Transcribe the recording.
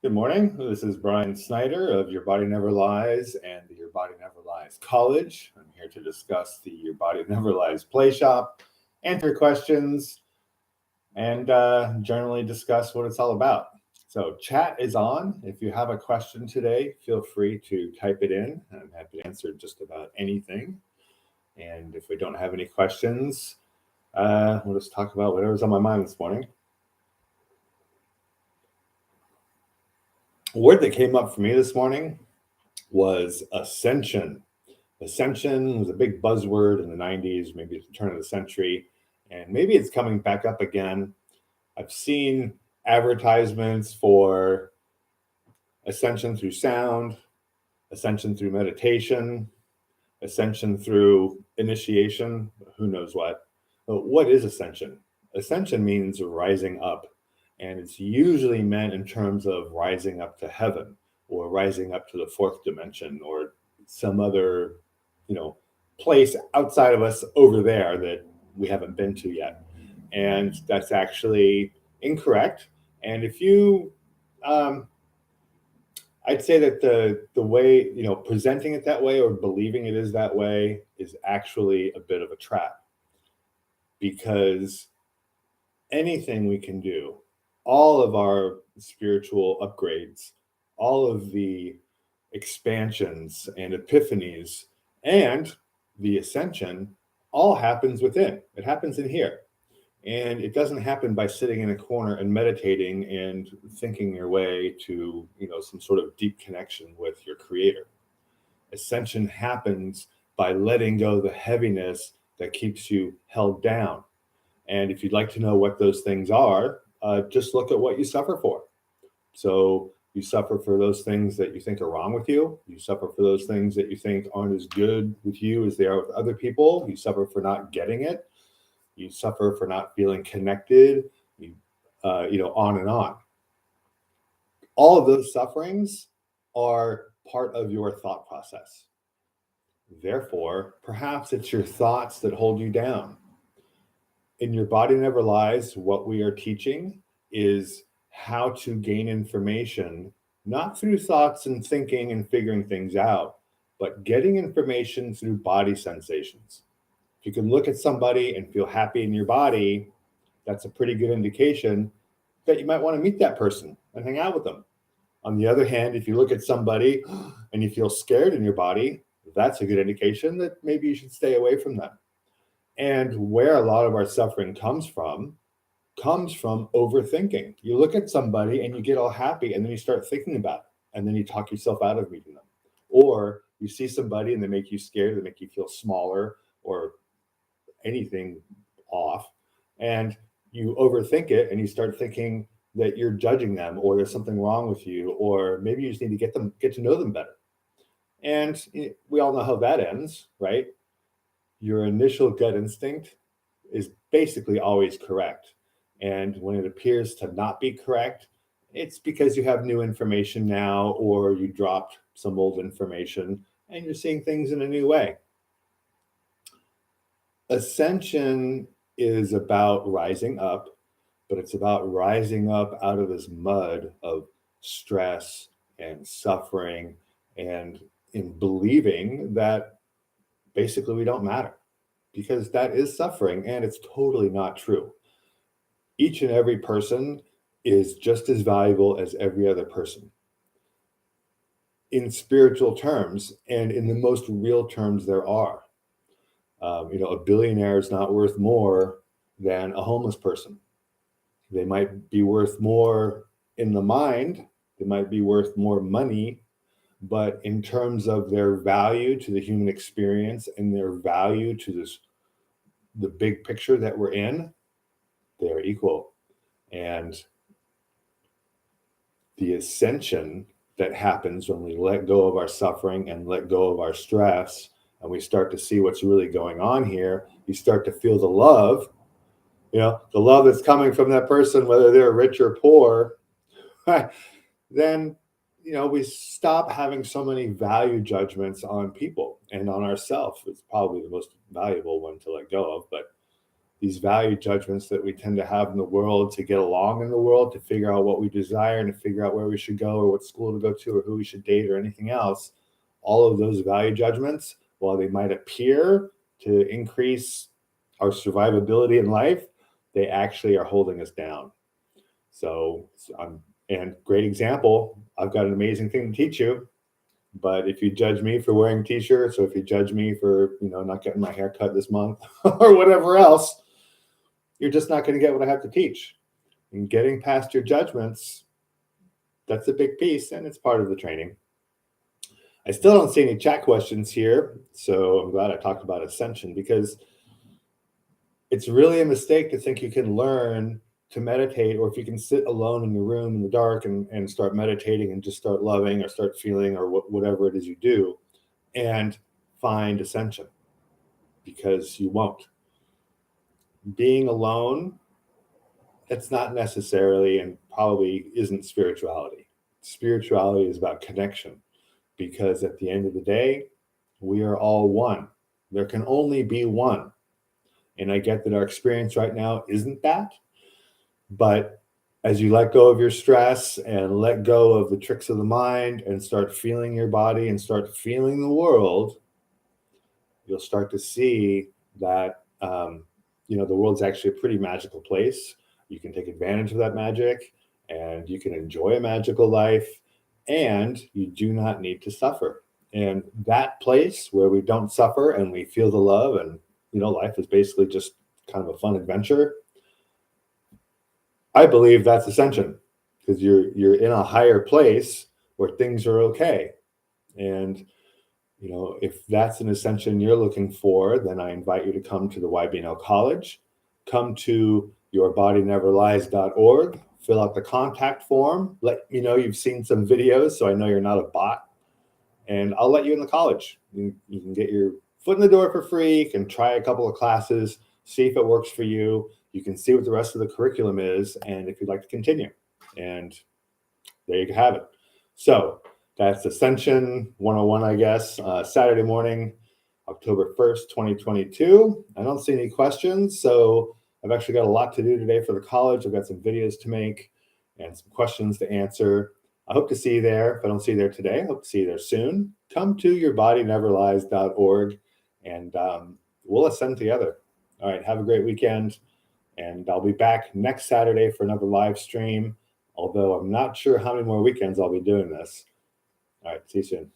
Good morning. This is Brian Snyder of Your Body Never Lies and the Your Body Never Lies College. I'm here to discuss the Your Body Never Lies Playshop, answer questions, and generally discuss what it's all about. So, chat is on. If you have a question today, feel free to type it in. I'm happy to answer just about anything. And if we don't have any questions, we'll just talk about whatever's on my mind this morning. A word that came up for me this morning was ascension. Ascension was a big buzzword in the 90s, maybe at the turn of the century, and maybe it's coming back up again. I've seen advertisements for ascension through sound, ascension through meditation, ascension through initiation, who knows what. But what is ascension? Ascension means rising up, and it's usually meant in terms of rising up to heaven or rising up to the fourth dimension or some other, place outside of us over there that we haven't been to yet. And that's actually incorrect. And if you I'd say that the way, presenting it that way or believing it is that way is actually a bit of a trap, because anything we can do, all of our spiritual upgrades, all of the expansions and epiphanies and the ascension all happens within. It happens in here. And it doesn't happen by sitting in a corner and meditating and thinking your way to, some sort of deep connection with your creator. Ascension happens by letting go the heaviness that keeps you held down. And if you'd like to know what those things are, just look at what you suffer for. So you suffer for those things that you think are wrong with you. You suffer for those things that you think aren't as good with you as they are with other people. You suffer for not getting it. You suffer for not feeling connected. On and on. All of those sufferings are part of your thought process. Therefore, perhaps it's your thoughts that hold you down. In Your Body Never Lies, what we are teaching is how to gain information, not through thoughts and thinking and figuring things out, but getting information through body sensations. If you can look at somebody and feel happy in your body, that's a pretty good indication that you might want to meet that person and hang out with them. On the other hand, if you look at somebody and you feel scared in your body, that's a good indication that maybe you should stay away from them. And where a lot of our suffering comes from overthinking. You look at somebody and you get all happy and then you start thinking about it and then you talk yourself out of meeting them. Or you see somebody and they make you scared, they make you feel smaller or anything off, and you overthink it and you start thinking that you're judging them or there's something wrong with you, or maybe you just need to get to know them better. And we all know how that ends, right? Your initial gut instinct is basically always correct. And when it appears to not be correct, it's because you have new information now, or you dropped some old information and you're seeing things in a new way. Ascension is about rising up, but it's about rising up out of this mud of stress and suffering and in believing that basically we don't matter, because that is suffering and it's totally not true. Each and every person is just as valuable as every other person in spiritual terms and in the most real terms there are. A billionaire is not worth more than a homeless person. They might be worth more in the mind, they might be worth more money, but in terms of their value to the human experience and their value to the big picture that we're in, they're equal. And the ascension that happens when we let go of our suffering and let go of our stress, and we start to see what's really going on here, you start to feel the love, the love that's coming from that person, whether they're rich or poor, then, we stop having so many value judgments on people and on ourselves. It's probably the most valuable one to let go of, but these value judgments that we tend to have in the world to get along in the world, to figure out what we desire and to figure out where we should go or what school to go to or who we should date or anything else, all of those value judgments, while they might appear to increase our survivability in life, they actually are holding us down. So, and great example, I've got an amazing thing to teach you. But if you judge me for wearing t-shirts, or if you judge me for, not getting my hair cut this month or whatever else, you're just not going to get what I have to teach. And getting past your judgments, that's a big piece, and it's part of the training. I still don't see any chat questions here, so I'm glad I talked about Ascension, because it's really a mistake to think you can learn to meditate, or if you can sit alone in your room in the dark and start meditating and just start loving or start feeling or whatever it is you do and find Ascension, because you won't. Being alone, that's not necessarily and probably isn't spirituality. Spirituality is about connection, because at the end of the day, we are all one. There can only be one. And I get that our experience right now isn't that. But as you let go of your stress and let go of the tricks of the mind and start feeling your body and start feeling the world, you'll start to see that, the world's actually a pretty magical place. You can take advantage of that magic and you can enjoy a magical life, and you do not need to suffer. And that place where we don't suffer and we feel the love and, life is basically just kind of a fun adventure, I believe that's Ascension, because you're in a higher place where things are okay. And if that's an Ascension you're looking for, then I invite you to come to the YBNL College. Come to yourbodyneverlies.org, fill out the contact form, let me know you've seen some videos so I know you're not a bot, and I'll let you in the college. You can get your foot in the door for free, you can try a couple of classes, see if it works for you. You can see what the rest of the curriculum is, and if you'd like to continue. And there you have it. So that's Ascension 101, I guess, Saturday morning, October 1st, 2022. I don't see any questions, so I've actually got a lot to do today for the college. I've got some videos to make and some questions to answer. I hope to see you there. If I don't see you there today, I hope to see you there soon. Come to yourbodyneverlies.org, and we'll ascend together. All right, have a great weekend, and I'll be back next Saturday for another live stream, although I'm not sure how many more weekends I'll be doing this. All right, see you soon.